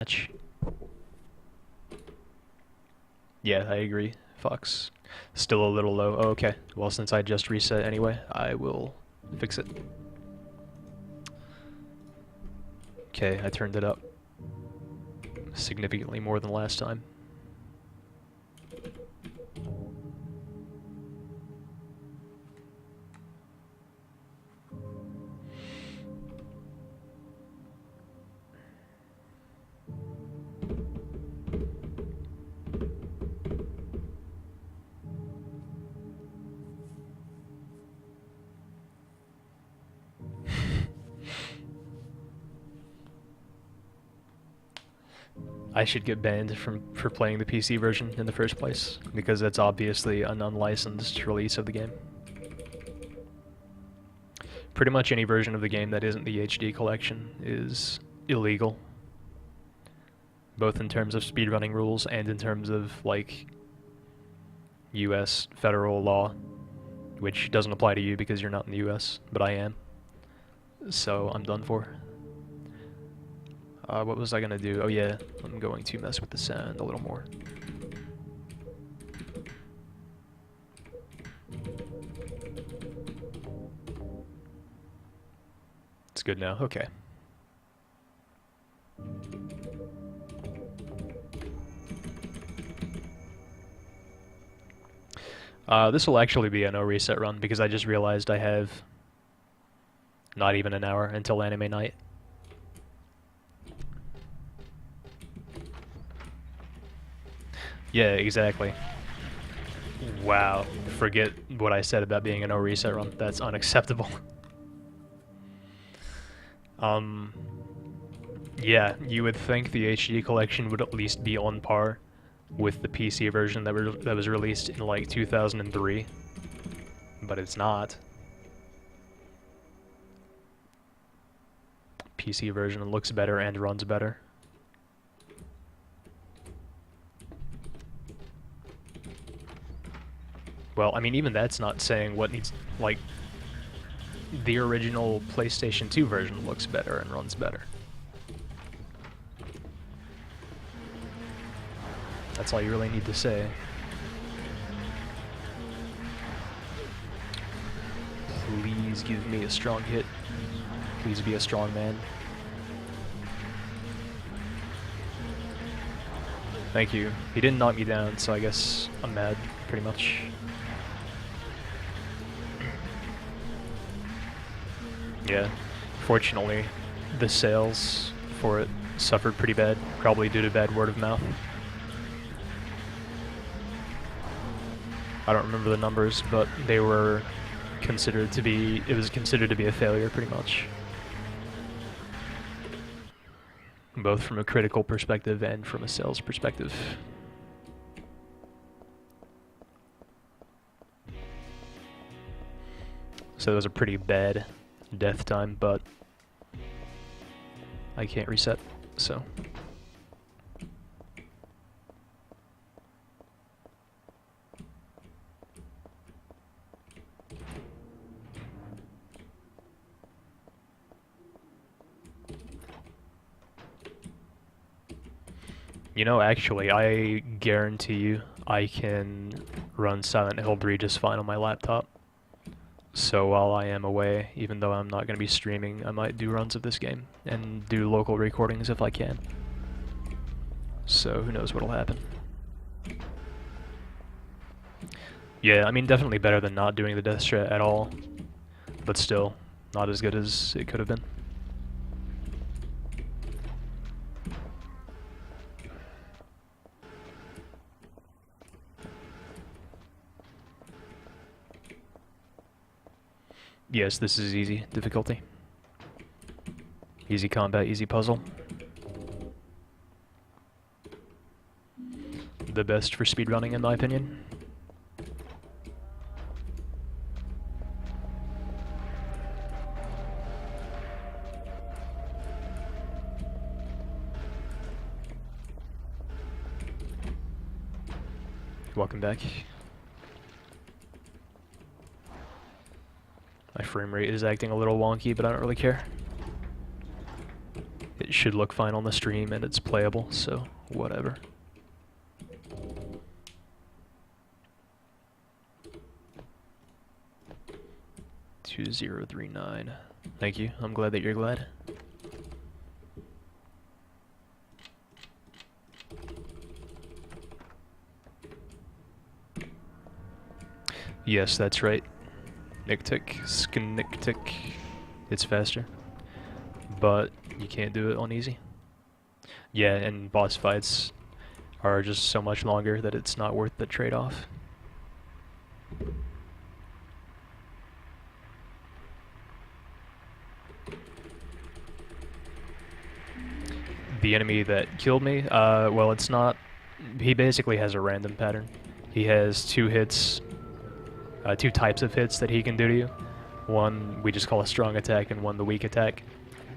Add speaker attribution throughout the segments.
Speaker 1: match. Yeah, I agree. Fox. Still a little low. Oh, okay. Well, since I just reset anyway, I will fix it. Okay, I turned it up significantly more than last time. I should get banned for playing the PC version in the first place, because that's obviously an unlicensed release of the game. Pretty much any version of the game that isn't the HD collection is illegal, both in terms of speedrunning rules and in terms of, like, US federal law, which doesn't apply to you because you're not in the US, but I am. So I'm done for. What was I gonna do? Oh yeah, I'm going to mess with the sound a little more. It's good now, okay. This will actually be a no reset run because I just realized I have not even an hour until anime night. Yeah, exactly. Wow, forget what I said about being a no reset run. That's unacceptable. Yeah, you would think the HD collection would at least be on par with the PC version that was released in like 2003, but it's not. PC version looks better and runs better. Well, I mean, even that's not saying what needs, like, the original PlayStation 2 version looks better and runs better. That's all you really need to say. Please give me a strong hit. Please be a strong man. Thank you. He didn't knock me down, so I guess I'm mad, pretty much. Yeah, fortunately, the sales for it suffered pretty bad, probably due to bad word of mouth. I don't remember the numbers, but they were considered to be, it was considered to be a failure pretty much. Both from a critical perspective and from a sales perspective. So it was a pretty bad death time, but I can't reset, so. You know, actually, I guarantee you I can run Silent Hill 3 just fine on my laptop. So while I am away, even though I'm not going to be streaming, I might do runs of this game and do local recordings if I can. So who knows what'll happen. Yeah, I mean, definitely better than not doing the death strat at all, but still not as good as it could have been. Yes, this is easy difficulty. Easy combat, easy puzzle. The best for speedrunning, in my opinion. Welcome back. My frame rate is acting a little wonky, but I don't really care. It should should look fine on the stream and it's playable, so whatever. $2039. Thank you. I'm glad that you're glad. Yes, that's right. Nicktick, Sknicktick. It's faster. But you can't do it on easy. Yeah, and boss fights are just so much longer that it's not worth the trade-off. The enemy that killed me, well, it's not... He basically has a random pattern. He has two hits, two types of hits that he can do to you. One we just call a strong attack, and one the weak attack.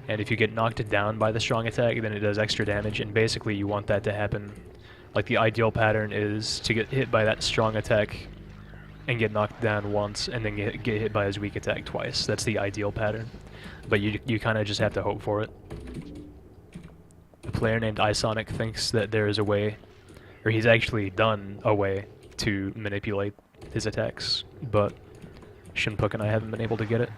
Speaker 1: And if you get knocked down by the strong attack, then it does extra damage, and basically you want that to happen. Like, the ideal pattern is to get hit by that strong attack and get knocked down once, and then get hit by his weak attack twice. That's the ideal pattern. But you kind of just have to hope for it. A player named iSonic thinks that there is a way, or he's actually done a way to manipulate his attacks, but Shunpuk and I haven't been able to get it.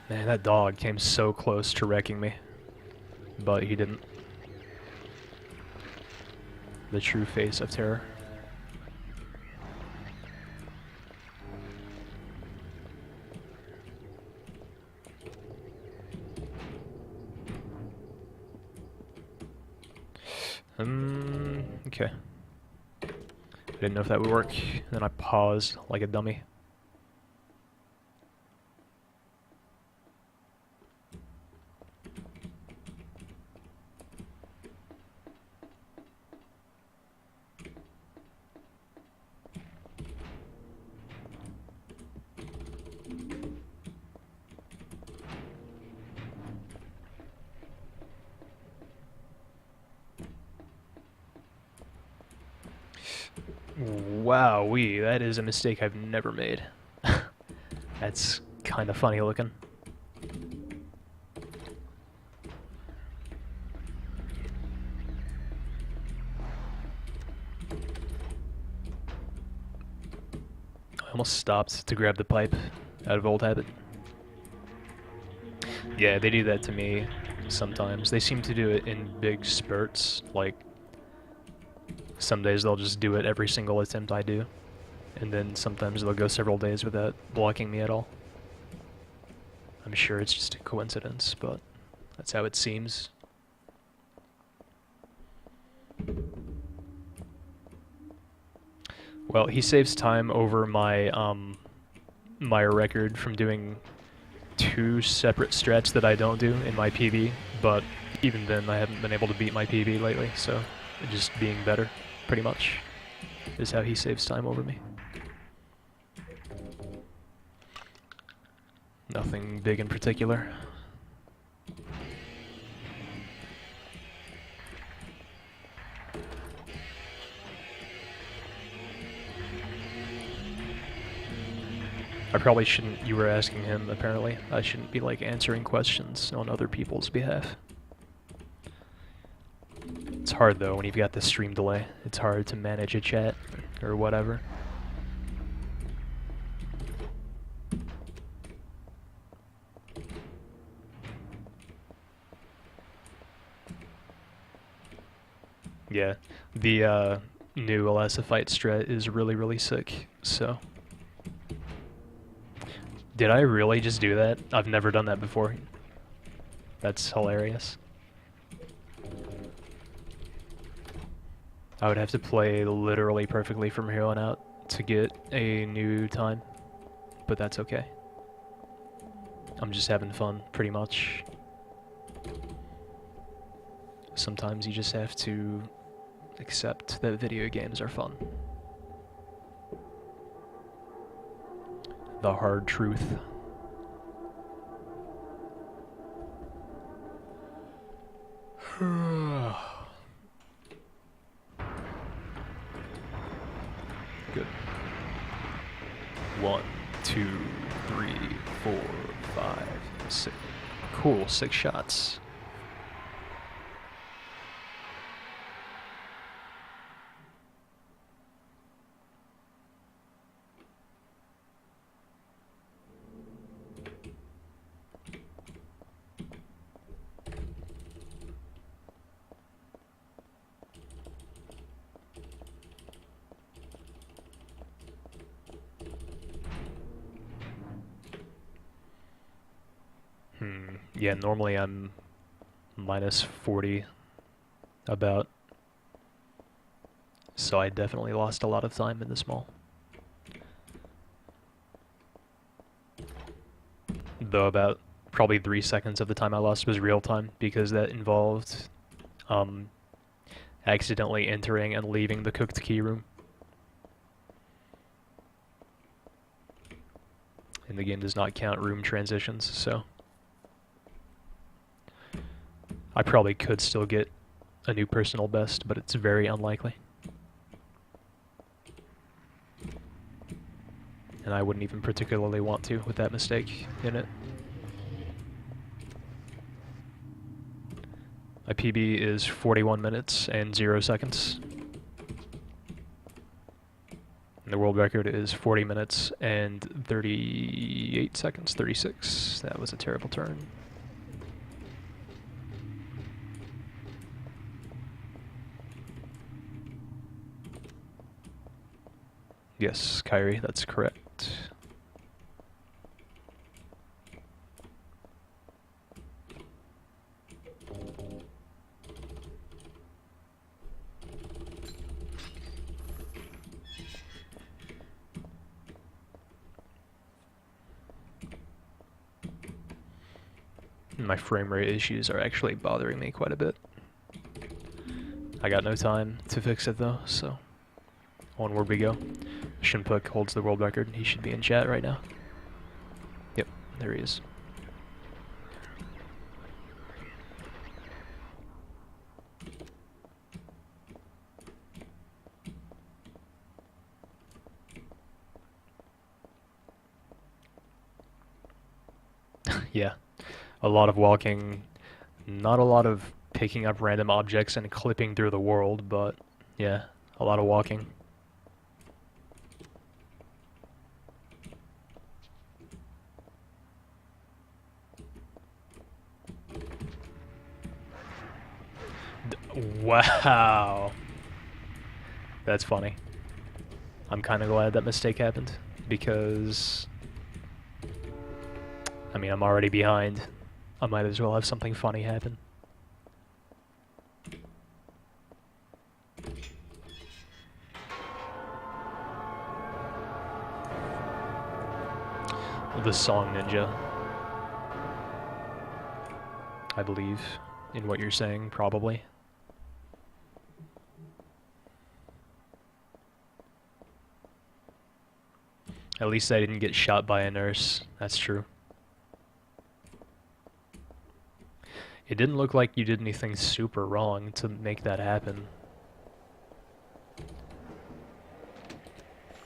Speaker 1: Man, that dog came so close to wrecking me, but he didn't. The true face of terror. Okay. I didn't know if that would work. Then I paused like a dummy. Wowee, that is a mistake I've never made. That's kind of funny looking. I almost stopped to grab the pipe out of old habit. Yeah, they do that to me sometimes. They seem to do it in big spurts, like some days they'll just do it every single attempt I do, and then sometimes they'll go several days without blocking me at all. I'm sure it's just a coincidence, but that's how it seems. Well, he saves time over my my record from doing 2 separate strats that I don't do in my PB, but even then I haven't been able to beat my PB lately, so just being better, pretty much, is how he saves time over me. Nothing big in particular. I probably shouldn't, you were asking him apparently, I shouldn't be like answering questions on other people's behalf. It's hard though when you've got the stream delay. It's hard to manage a chat or whatever. Yeah, the new Elasa fight strat is really sick, so. Did I really just do that? I've never done that before. That's hilarious. I would have to play literally perfectly from here on out to get a new time, but that's okay. I'm just having fun, pretty much. Sometimes you just have to accept that video games are fun. The hard truth. Good. 3, 4, 5, 6. Cool, 6 shots. Yeah, normally I'm minus 40 about, so I definitely lost a lot of time in this mall. Though about probably 3 seconds of the time I lost was real time, because that involved accidentally entering and leaving the cooked key room. And the game does not count room transitions, so I probably could still get a new personal best, but it's very unlikely. And I wouldn't even particularly want to with that mistake in it. My PB is 41 minutes and 0 seconds. And the world record is 40 minutes and 38 seconds, 36. That was a terrible turn. Yes, Kyrie, that's correct. My frame rate issues are actually bothering me quite a bit. I got no time to fix it though, so onward we go. Shunpuk holds the world record. He should be in chat right now. Yep, there he is. Yeah, a lot of walking, not a lot of picking up random objects and clipping through the world, but yeah, a lot of walking. Wow. That's funny. I'm kind of glad that mistake happened, because I mean, I'm already behind. I might as well have something funny happen. The song Ninja, I believe, in what you're saying, probably. At least I didn't get shot by a nurse, that's true. It didn't look like you did anything super wrong to make that happen.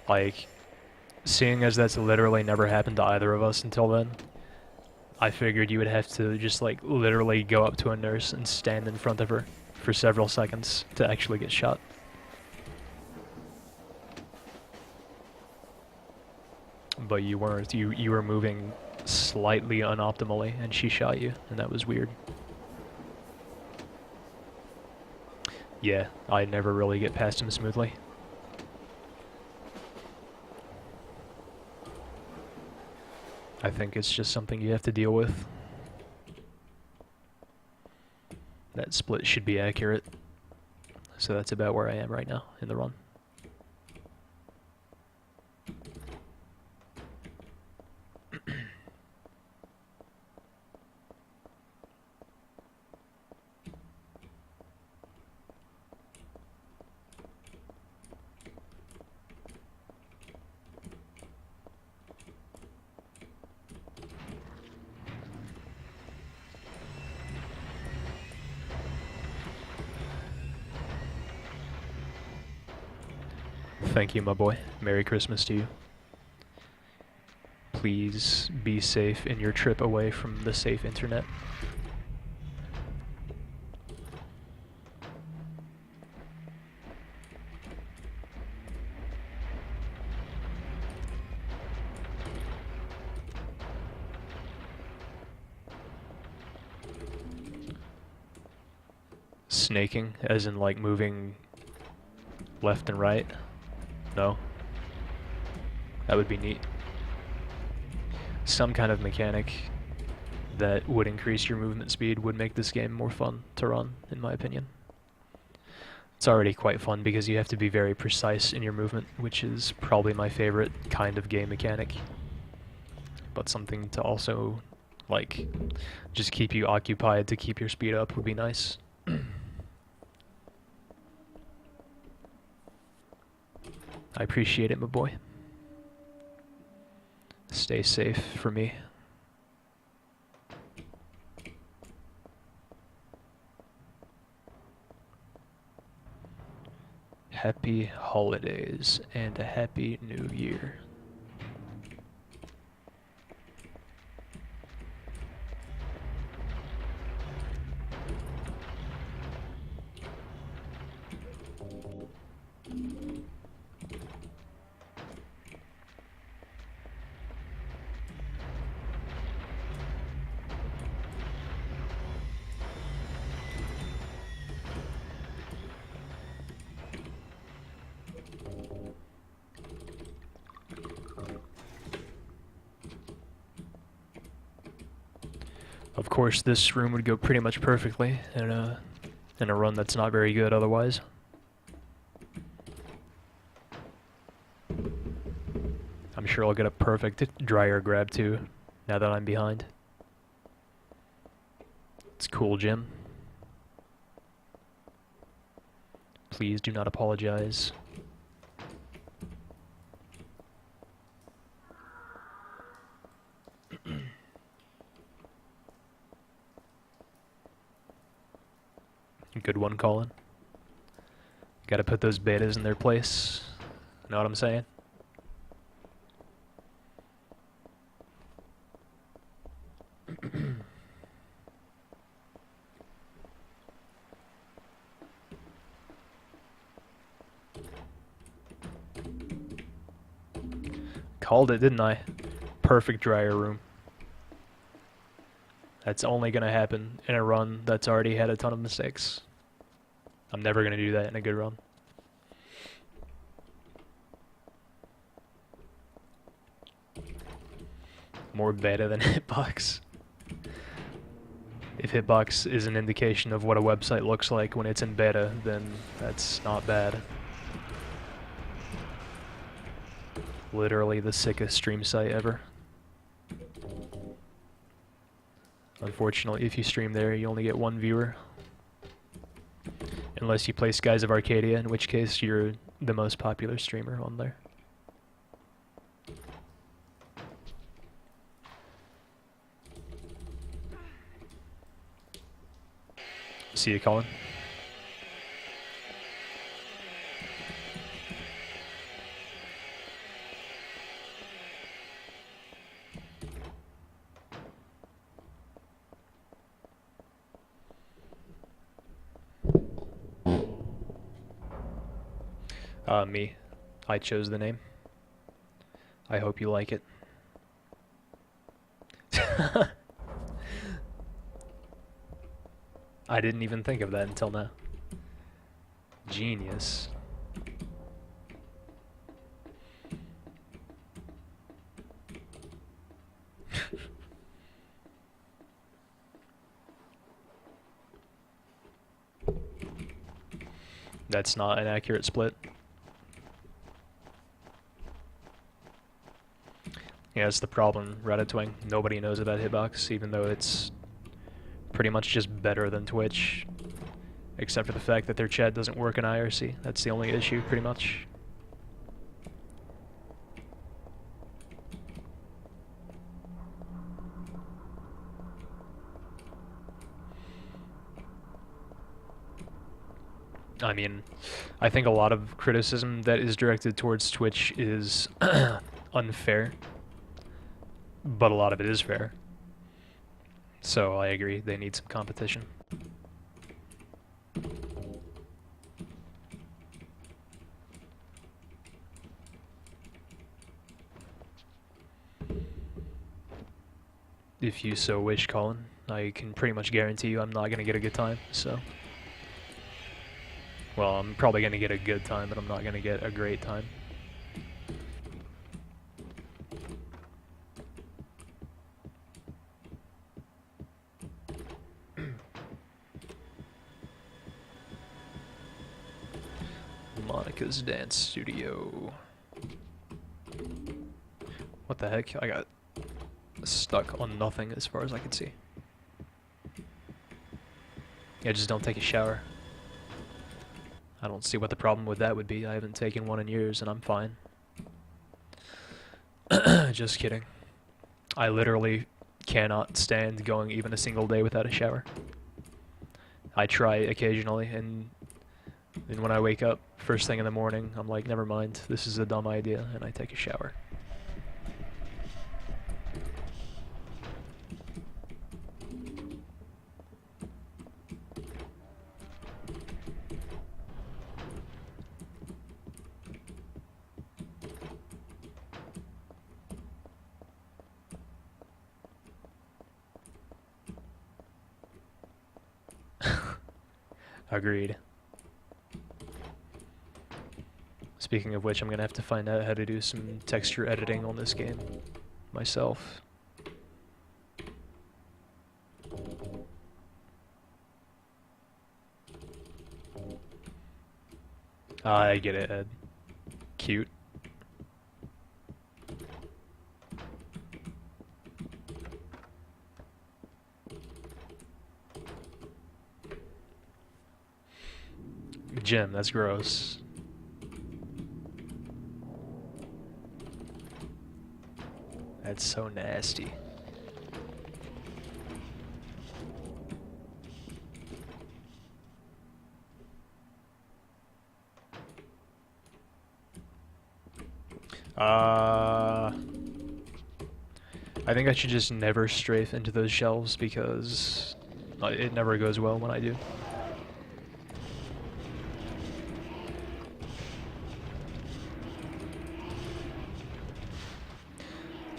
Speaker 1: Like, seeing as that's literally never happened to either of us until then, I figured you would have to just like literally go up to a nurse and stand in front of her for several seconds to actually get shot. But you weren't. You were moving slightly unoptimally and she shot you, and that was weird. Yeah, I never really get past him smoothly. I think it's just something you have to deal with. That split should be accurate. So that's about where I am right now in the run. Thank you, my boy. Merry Christmas to you. Please be safe in your trip away from the safe internet. Snaking, as in like moving left and right? No? That would be neat. Some kind of mechanic that would increase your movement speed would make this game more fun to run, in my opinion. It's already quite fun because you have to be very precise in your movement, which is probably my favorite kind of game mechanic. But something to also, like, just keep you occupied to keep your speed up would be nice. I appreciate it, my boy. Stay safe for me. Happy holidays and a happy new year. Of course, this room would go pretty much perfectly in a run that's not very good otherwise. I'm sure I'll get a perfect dryer grab too, now that I'm behind. It's cool, Jim. Please do not apologize. Good one, Colin. Gotta put those betas in their place. Know what I'm saying? Called it, didn't I? Perfect dryer room. That's only gonna happen in a run that's already had a ton of mistakes. I'm never gonna do that in a good run. More beta than hitbox. If hitbox is an indication of what a website looks like when it's in beta, then that's not bad. Literally the sickest stream site ever. Unfortunately, if you stream there, you only get one viewer. Unless you play Skies of Arcadia, in which case you're the most popular streamer on there. See you, Colin. Me. I chose the name. I hope you like it. I didn't even think of that until now. Genius. That's not an accurate split. Yeah, that's the problem, Ratatouille. Nobody knows about Hitbox, even though it's pretty much just better than Twitch. Except for the fact that their chat doesn't work in IRC. That's the only issue, pretty much. I mean, I think a lot of criticism that is directed towards Twitch is unfair. but a lot of it is fair. So I agree, they need some competition. If you so wish, Colin, I can pretty much guarantee you I'm not going to get a good time, so... Well, I'm probably going to get a good time, but I'm not going to get a great time. Monica's Dance Studio. What the heck? I got stuck on nothing as far as I can see. Yeah, just don't take a shower. I don't see what the problem with that would be. I haven't taken one in years and I'm fine. Just kidding. I literally cannot stand going even a single day without a shower. I try occasionally, and when I wake up first thing in the morning, I'm like, never mind, this is a dumb idea, and I take a shower. Agreed. Speaking of which, I'm gonna have to find out how to do some texture editing on this game myself. I get it, Ed. Cute. Jim, that's gross. That's so nasty. I think I should just never strafe into those shelves because it never goes well when I do.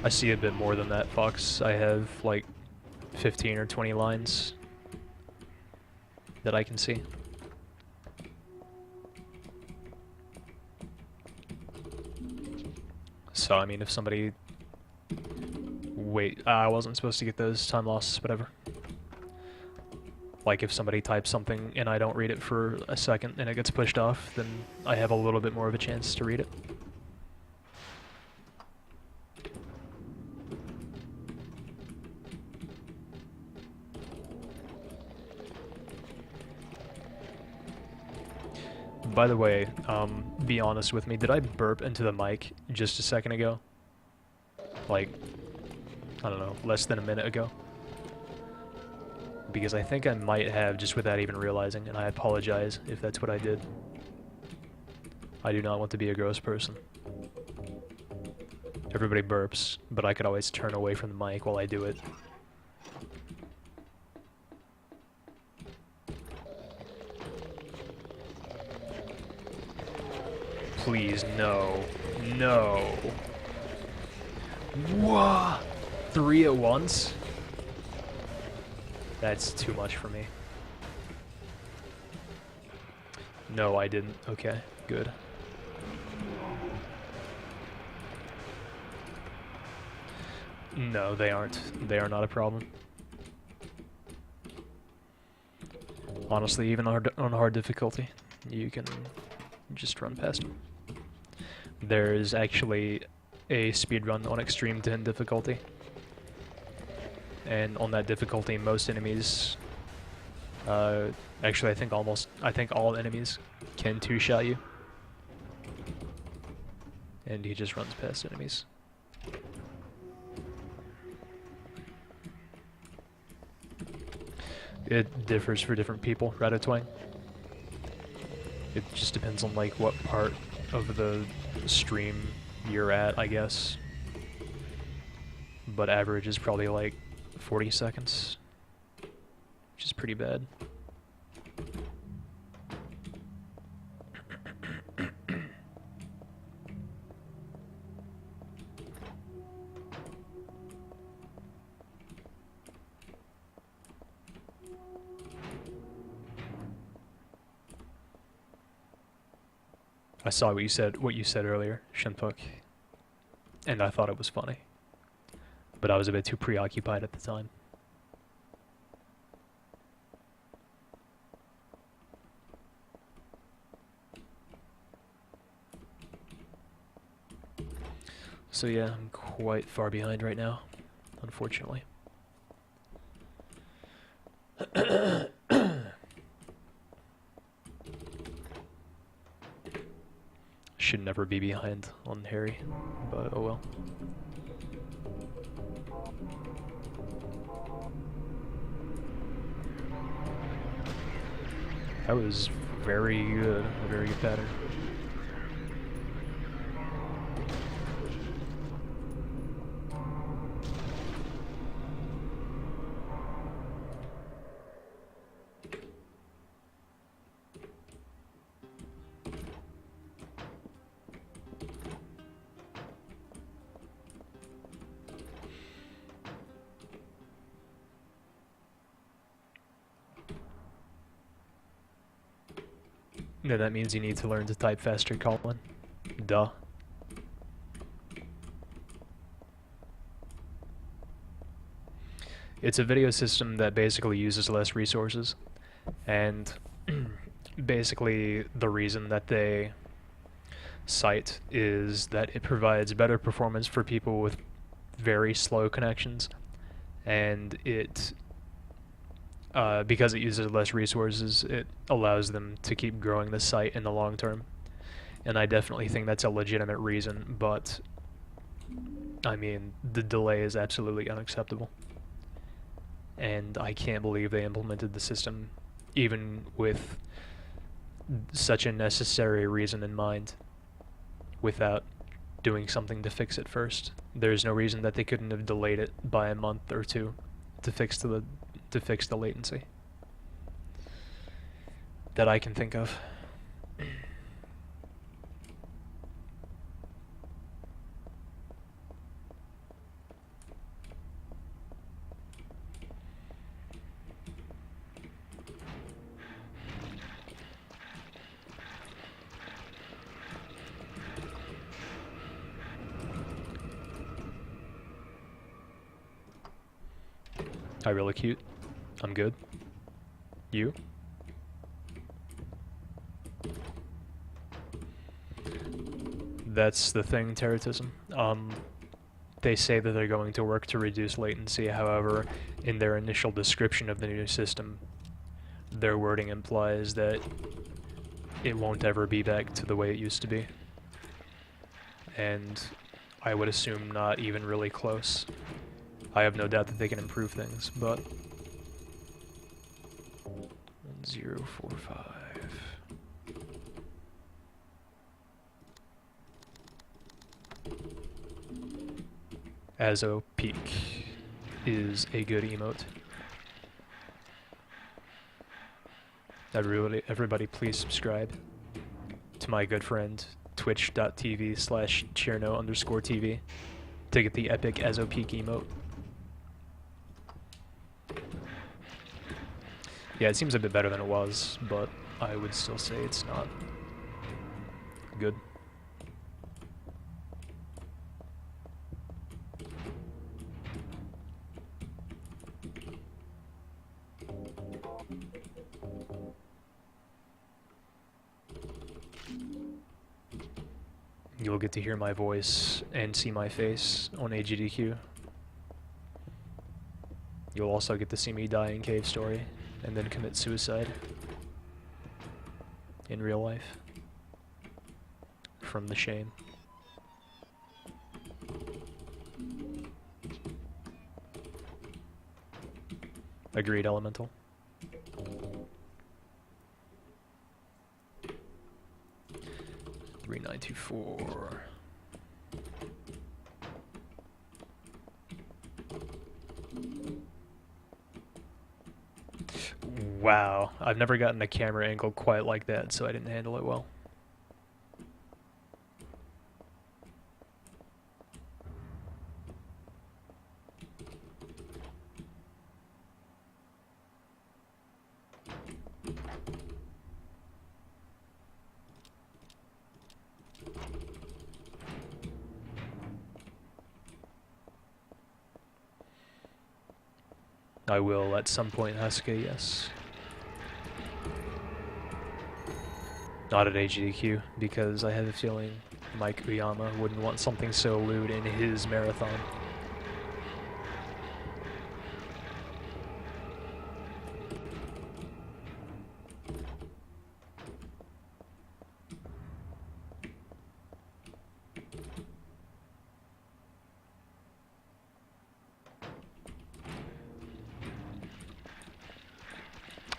Speaker 1: I see a bit more than that, Fox. I have like 15 or 20 lines that I can see. So, I mean, if somebody... Wait, I wasn't supposed to get those time losses, whatever. Like, if somebody types something and I don't read it for a second and it gets pushed off, then I have a little bit more of a chance to read it. By the way, be honest with me, did I burp into the mic just a second ago? Like, I don't know, less than a minute ago? Because I think I might have just without even realizing, and I apologize if that's what I did. I do not want to be a gross person. Everybody burps, but I could always turn away from the mic while I do it. Please, no. No. Whoa! 3 at once? That's too much for me. No, I didn't. Okay, good. No, they aren't. They are not a problem. Honestly, even on hard difficulty, you can just run past them. There's actually a speedrun on extreme 10 difficulty. And on that difficulty, most enemies, actually I think all enemies can two-shot you. And he just runs past enemies. It differs for different people, Ratatouille. It just depends on like what part of the stream you're at, I guess. but average is probably like 40 seconds, which is pretty bad. I saw what you said earlier, Shunpuk, and I thought it was funny, but I was a bit too preoccupied at the time. So yeah, I'm quite far behind right now, unfortunately. Should never be behind on Harry, but oh well. That was very good, a very good pattern. No, that means you need to learn to type faster, Colin. Duh. It's a video system that basically uses less resources, and basically the reason that they cite is that it provides better performance for people with very slow connections, and it because it uses less resources, it allows them to keep growing the site in the long term. And I definitely think that's a legitimate reason, but I mean, the delay is absolutely unacceptable. And I can't believe they implemented the system even with such a necessary reason in mind without doing something to fix it first. There's no reason that they couldn't have delayed it by a month or two to fix the latency that I can think of. Hi, really cute. I'm good. You? That's the thing, terrorism. They say that they're going to work to reduce latency, however, in their initial description of the new system, their wording implies that it won't ever be back to the way it used to be. And I would assume not even really close. I have no doubt that they can improve things, but 1045. Azo Peak is a good emote. Everybody please subscribe to my good friend twitch.tv/Cherno_TV to get the epic Azo Peak emote. Yeah, it seems a bit better than it was, but I would still say it's not good. You'll get to hear my voice and see my face on AGDQ. You'll also get to see me die in Cave Story and then commit suicide in real life from the shame. Agreed, Elemental. Three 924. Wow, I've never gotten a camera angle quite like that, so I didn't handle it well. I will at some point, Hasuke, yes. Not at HDQ, because I have a feeling Mike Uyama wouldn't want something so lewd in his marathon.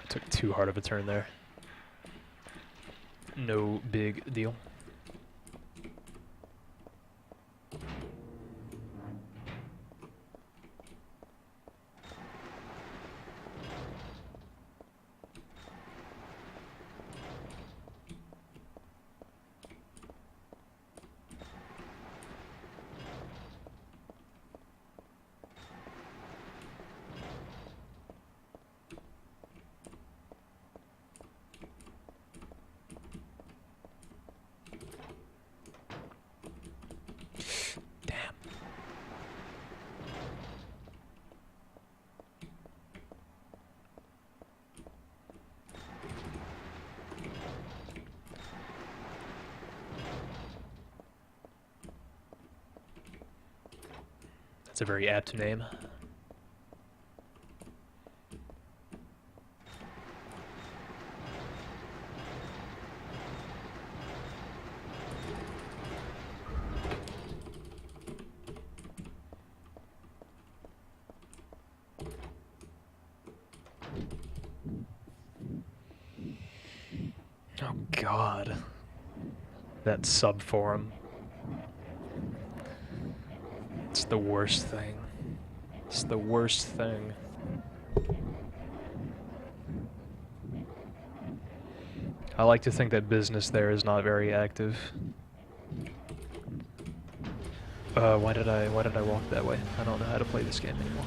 Speaker 1: Took too hard of a turn there. No big deal. It's a very apt name. Oh God. That subforum. It's the worst thing. It's the worst thing. I like to think that business there is not very active. Why did I walk that way? I don't know how to play this game anymore.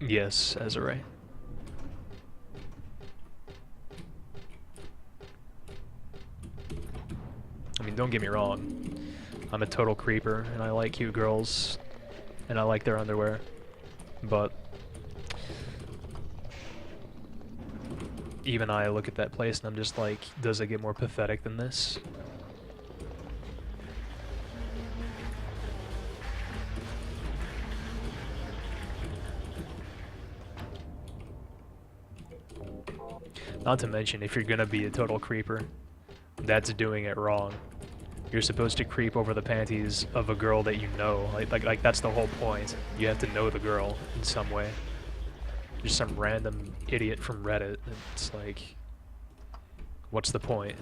Speaker 1: Yes, Ezra. I mean, don't get me wrong. I'm a total creeper, and I like cute girls, and I like their underwear, but even I look at that place and I'm just like, does it get more pathetic than this? Not to mention, if you're gonna be a total creeper, that's doing it wrong. You're supposed to creep over the panties of a girl that you know. Like that's the whole point. You have to know the girl in some way. Just some random idiot from Reddit. It's like, what's the point?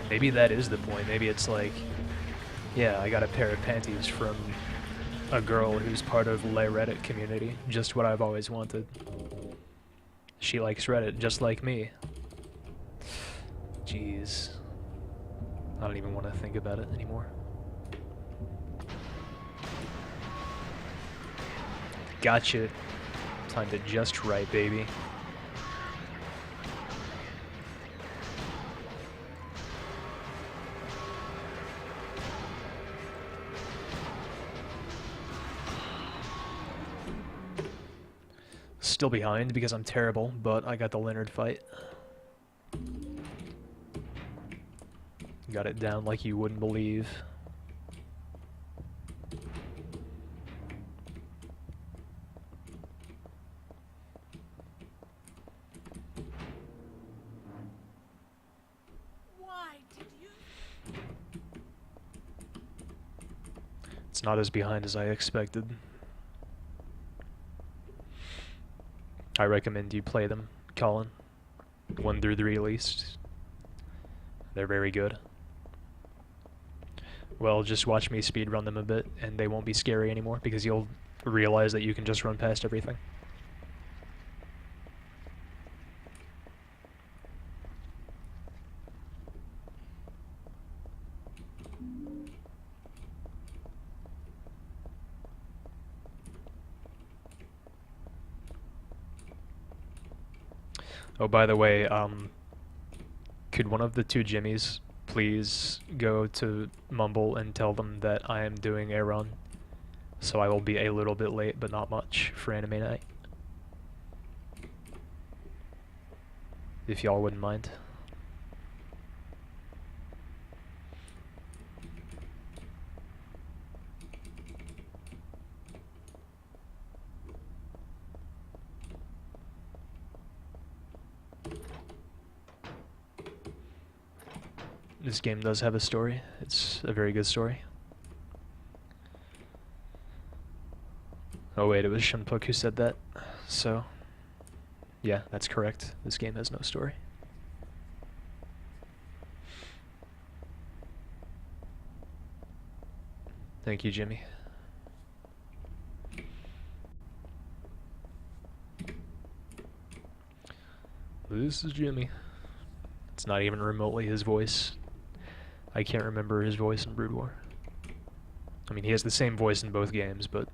Speaker 1: Maybe that is the point. Maybe it's like, yeah, I got a pair of panties from a girl who's part of the Reddit community. Just what I've always wanted. She likes Reddit just like me. Jeez. I don't even want to think about it anymore. Gotcha. Time to just right, baby. Still behind because I'm terrible, but I got the Leonard fight. Got it down like you wouldn't believe.
Speaker 2: Why did you?
Speaker 1: It's not as behind as I expected. I recommend you play them, Colin. 1 through 3 at least. They're very good. Well, just watch me speedrun them a bit, and they won't be scary anymore, because you'll realize that you can just run past everything. Oh, by the way, could one of the two Jimmies please go to Mumble and tell them that I am doing a run? So I will be a little bit late, but not much, for anime night. If y'all wouldn't mind. This game does have a story. It's a very good story. Oh wait, it was Shunpuk who said that. So, yeah, that's correct. This game has no story. Thank you, Jimmy. This is Jimmy. It's not even remotely his voice. I can't remember his voice in Brood War. I mean, he has the same voice in both games, but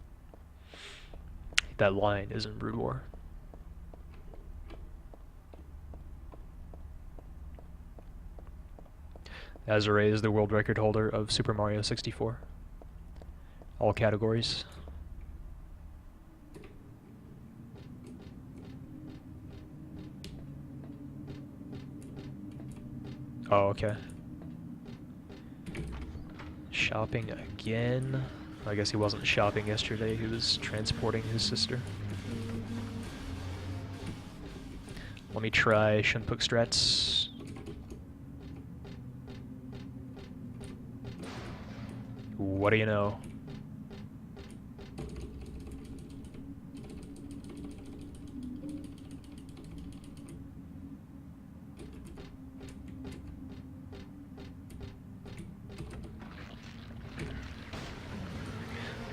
Speaker 1: that line is in Brood War. Azure is the world record holder of Super Mario 64. All categories. Oh, okay. Shopping again? I guess he wasn't shopping yesterday, he was transporting his sister. Let me try Shunpuk strats. What do you know?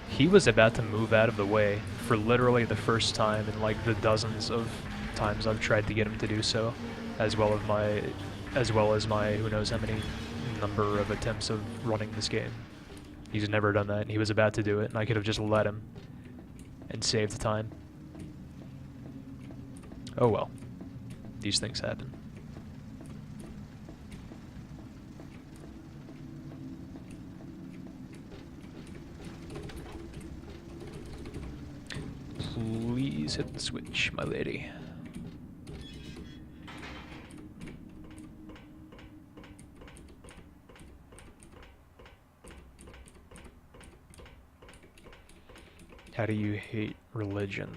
Speaker 1: He was about to move out of the way for literally the first time in like the dozens of times I've tried to get him to do so, as well as my who knows how many number of attempts of running this game. He's never done that, and he was about to do it, and I could have just let him and saved time. Oh well. These things happen. Please hit the switch, my lady. How do you hate religion?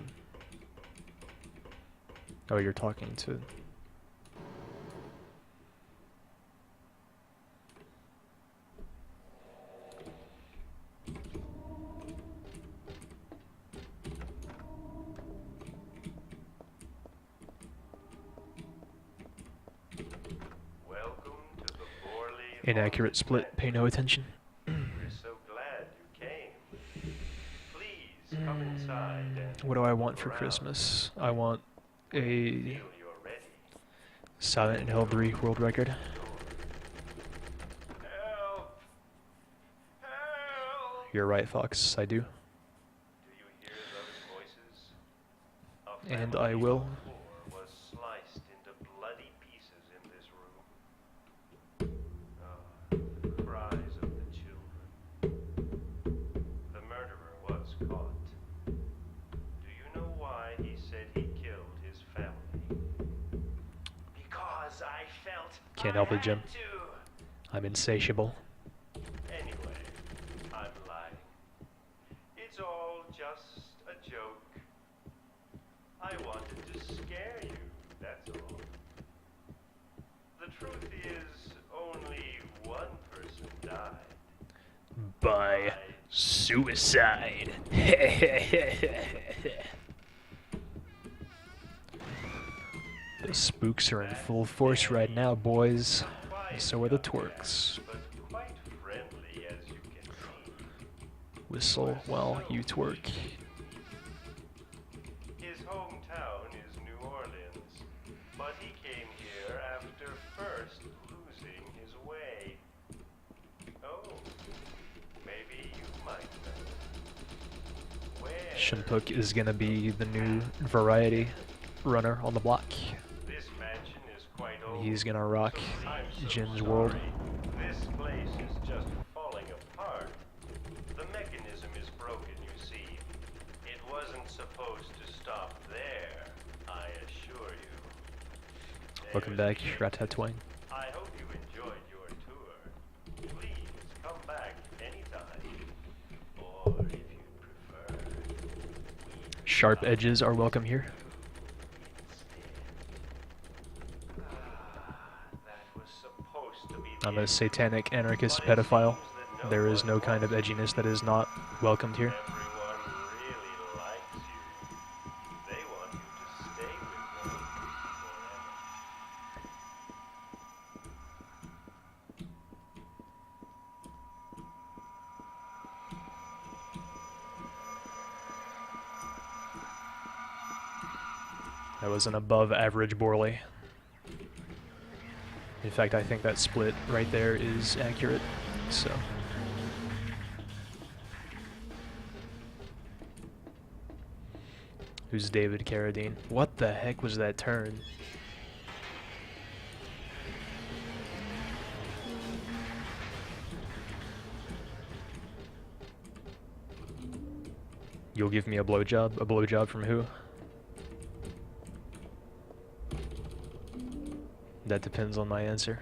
Speaker 1: Oh, you're talking to... Inaccurate split, pay no attention.
Speaker 3: We're so glad you came. Please come inside and
Speaker 1: What do I want for Christmas? I want a Silent Hill 3 world record.
Speaker 3: Help! Help!
Speaker 1: You're right, Fox, I do.
Speaker 3: Do you hear those voices? A
Speaker 1: And
Speaker 3: family
Speaker 1: I will.
Speaker 3: of four was sliced into bloody pieces in this room. The cries of the children. The murderer was caught. Do you know why he said he killed his family? Because I felt
Speaker 1: Can't help it, Jim. I'm insatiable.
Speaker 3: Anyway, I'm lying. It's all just a joke. I wanted to scare you, that's all. The truth is, only one person died.
Speaker 1: By suicide. The spooks are in full force right now, boys. So are the twerks.
Speaker 3: But quite friendly, as you can see.
Speaker 1: Whistle while you twerk.
Speaker 3: His hometown is New Orleans, but he came here after first losing his way. Oh, maybe you might know. Where
Speaker 1: Shunpuk is gonna be the new variety runner on the block.
Speaker 3: this mansion is quite old.
Speaker 1: He's gonna rock
Speaker 3: I'm so
Speaker 1: Jin's
Speaker 3: sorry.
Speaker 1: world.
Speaker 3: This place is just falling apart. The mechanism is broken, you see. It wasn't supposed to stop there, I assure you.
Speaker 1: Welcome
Speaker 3: There's
Speaker 1: back,
Speaker 3: Jin.
Speaker 1: Ratatouille.
Speaker 3: I hope you enjoyed your tour. Please come back anytime. Or if you prefer,
Speaker 1: Sharp edges are welcome here.
Speaker 3: that was supposed to be the
Speaker 1: I'm a
Speaker 3: end.
Speaker 1: satanic anarchist
Speaker 3: But it
Speaker 1: pedophile.
Speaker 3: seems that
Speaker 1: There is
Speaker 3: one
Speaker 1: no kind of
Speaker 3: wants
Speaker 1: edginess that is not welcomed here.
Speaker 3: Everyone really likes you. They want you to stay with them forever.
Speaker 1: That was an above average Borley. In fact, I think that split right there is accurate, so. Who's David Carradine? What the heck was that turn? You'll give me a blowjob? A blowjob from who? That depends on my answer.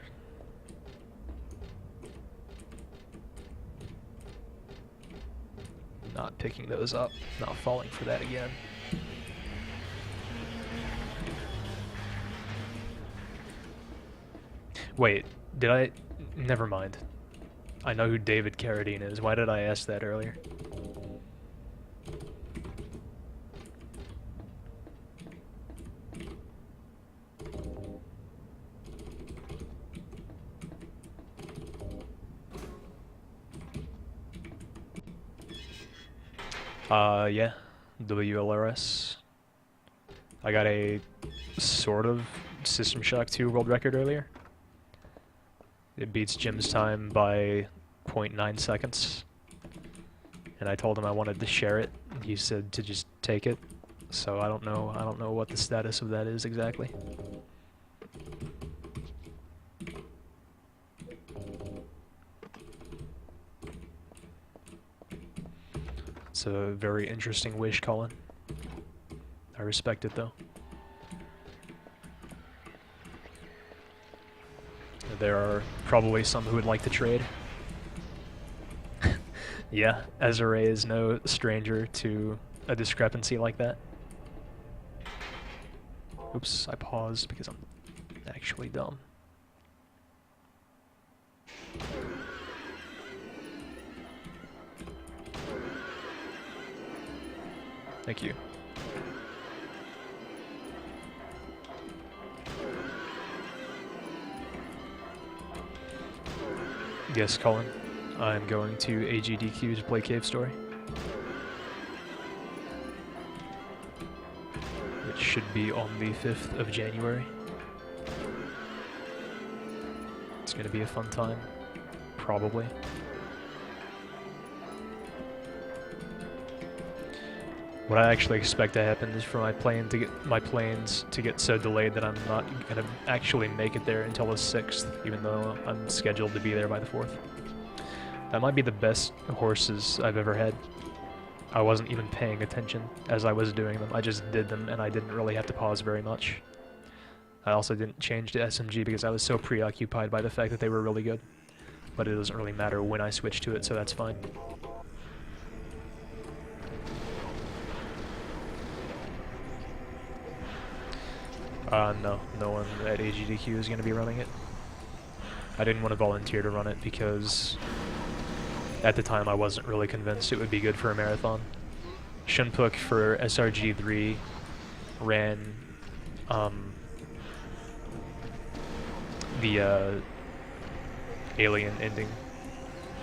Speaker 1: Not picking those up, not falling for that again. Wait, did I? Never mind. I know who David Carradine is. Why did I ask that earlier? Yeah, WLRS. I got a sort of System Shock 2 world record earlier. It beats Jim's time by 0.9 seconds. And I told him I wanted to share it. He said to just take it. So I don't know what the status of that is exactly. It's a very interesting wish, Colin. I respect it, though. There are probably some who would like to trade. Yeah, Ezra is no stranger to a discrepancy like that. Oops, I paused because I'm actually dumb. Thank you. Yes, Colin. I'm going to AGDQ to play Cave Story. Which should be on the 5th of January. It's gonna be a fun time. Probably. What I actually expect to happen is for my planes to get so delayed that I'm not gonna actually make it there until the 6th, even though I'm scheduled to be there by the 4th. That might be the best horses I've ever had. I wasn't even paying attention as I was doing them. I just did them and I didn't really have to pause very much. I also didn't change to SMG because I was so preoccupied by the fact that they were really good. but it doesn't really matter when I switch to it, so that's fine. No, no one at AGDQ is going to be running it. I didn't want to volunteer to run it because at the time I wasn't really convinced it would be good for a marathon. Shunpuk for SRG3 ran the alien ending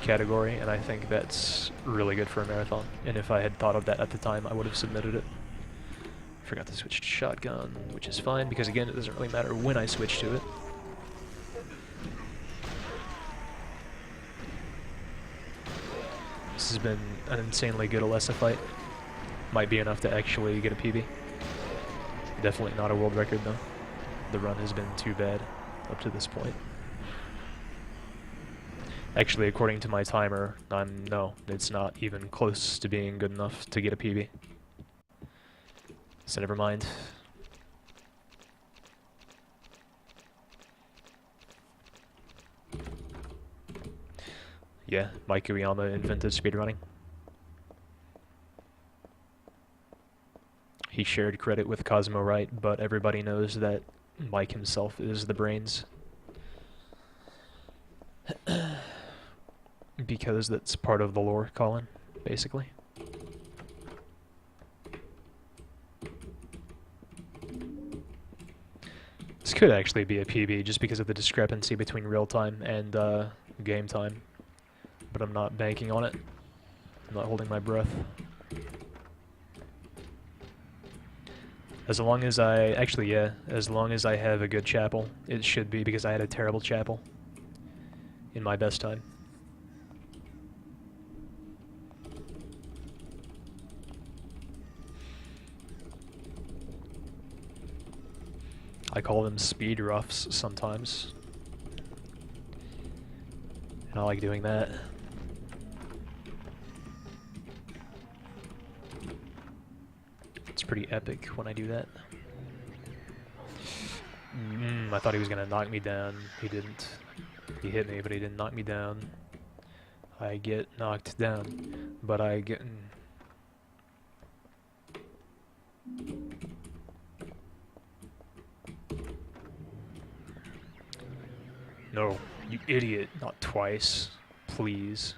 Speaker 1: category, and I think that's really good for a marathon. And if I had thought of that at the time, I would have submitted it. Forgot to switch to shotgun, which is fine because again, it doesn't really matter when I switch to it. This has been an insanely good Alessa fight. Might be enough to actually get a PB. Definitely not a world record though. The run has been too bad up to this point. Actually, according to my timer, no, it's not even close to being good enough to get a PB. So never mind. Yeah, Mike Uyama invented speedrunning. He shared credit with Cosmo Wright, but everybody knows that Mike himself is the brains. Because that's part of the lore, Colin, basically. This could actually be a PB just because of the discrepancy between real time and game time. But I'm not banking on it. I'm not holding my breath. As long as as long as I have a good chapel, it should be, because I had a terrible chapel in my best time. I call them speed roughs sometimes. And I like doing that. It's pretty epic when I do that. I thought he was gonna knock me down. He didn't. He hit me, but he didn't knock me down. I get knocked down, but I get... No, you idiot, not twice. Please.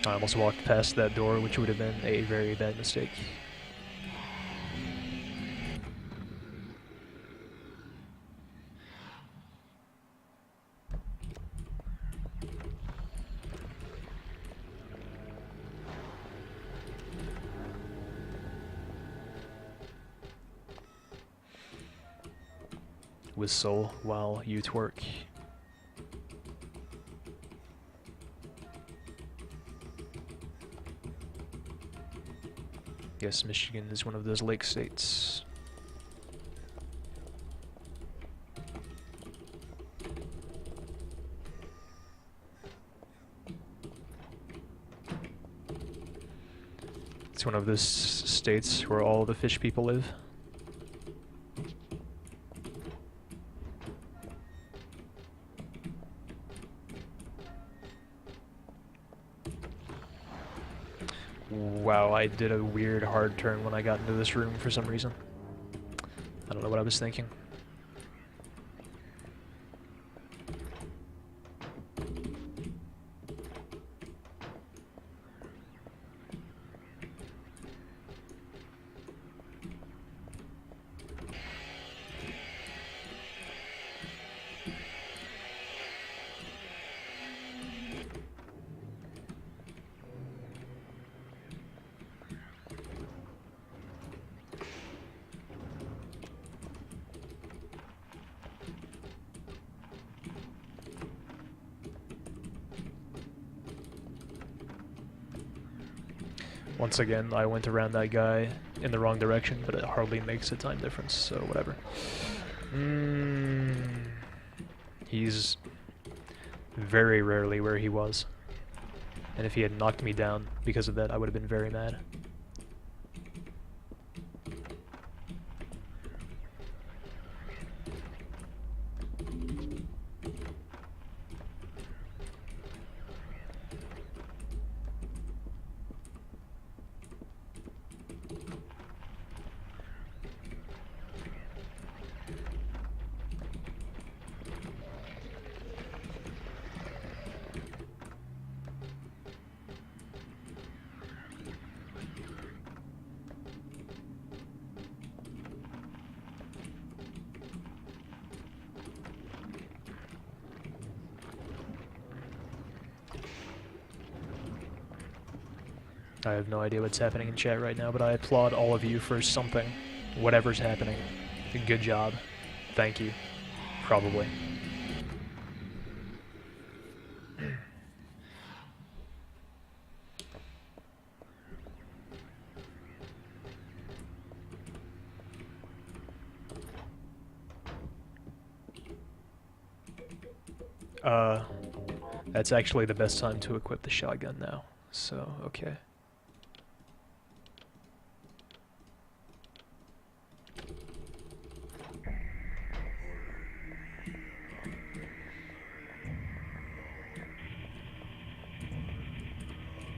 Speaker 1: I almost walked past that door, which would have been a very bad mistake. Whistle while you twerk. Yes, Michigan is one of those lake states. It's one of those states where all the fish people live. Wow, I did a weird hard turn when I got into this room for some reason. I don't know what I was thinking. Once again, I went around that guy in the wrong direction, but it hardly makes a time difference, so whatever. He's very rarely where he was. And if he had knocked me down because of that, I would have been very mad. I have no idea what's happening in chat right now, but I applaud all of you for something. Whatever's happening. Good job. Thank you. Probably. That's actually the best time to equip the shotgun now, so okay.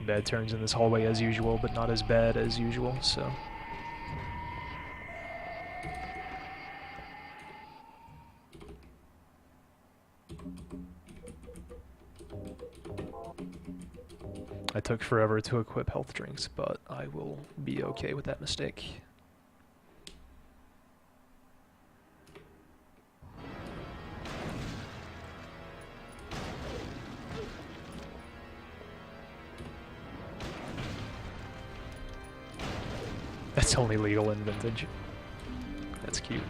Speaker 1: Bad turns in this hallway as usual, but not as bad as usual, so... I took forever to equip health drinks, but I will be okay with that mistake. That's only legal in Vintage. That's cute.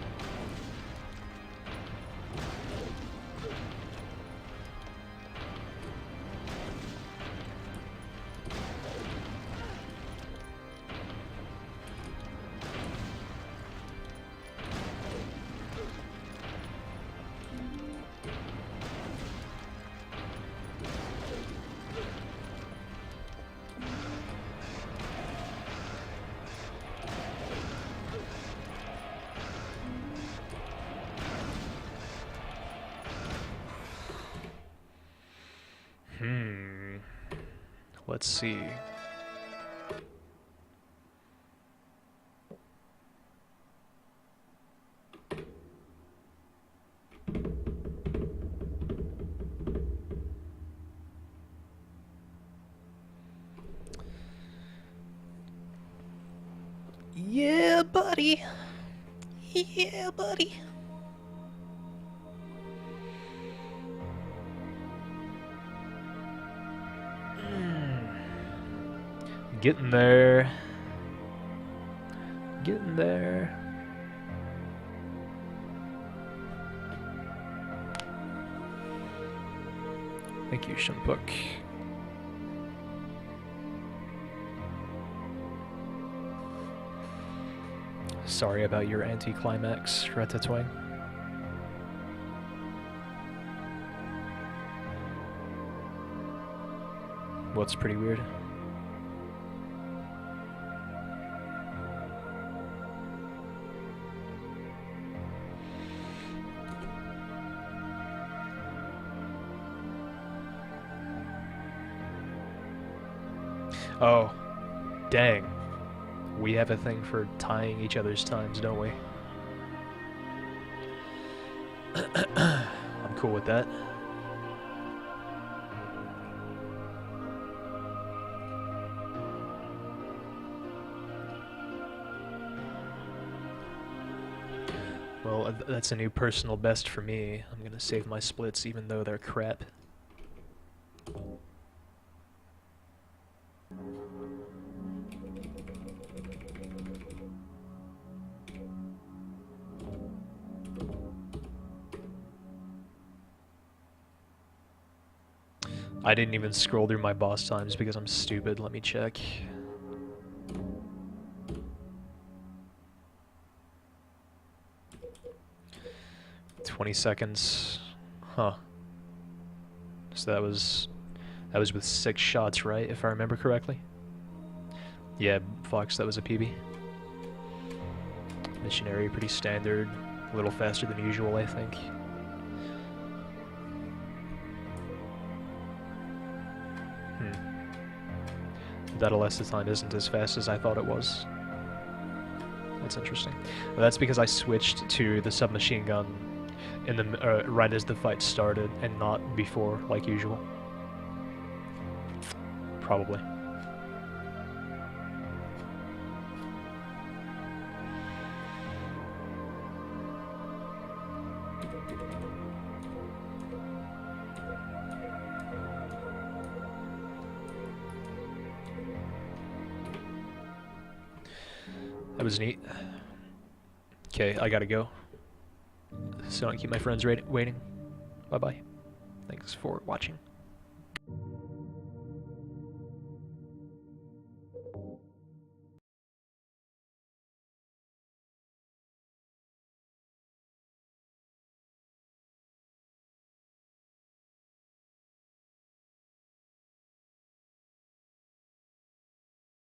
Speaker 1: Let's see. Yeah, buddy. Yeah, buddy. Getting there. Getting there. Thank you, Shunpuk. Sorry about your anticlimax, Ratatouille. What's pretty weird? Oh, dang. We have a thing for tying each other's times, don't we? I'm cool with that. Well, that's a new personal best for me. I'm gonna save my splits even though they're crap. I didn't even scroll through my boss times because I'm stupid. Let me check. 20 seconds. Huh. So that was with 6 shots, right? If I remember correctly. Yeah, Fox, that was a PB. Missionary, pretty standard. A little faster than usual, I think. That elastic time isn't as fast as I thought it was. That's interesting. Well, that's because I switched to the submachine gun in the right as the fight started, and not before, like usual. Probably. That was neat. Okay, I gotta go. So don't keep my friends waiting. Bye-bye. Thanks for watching.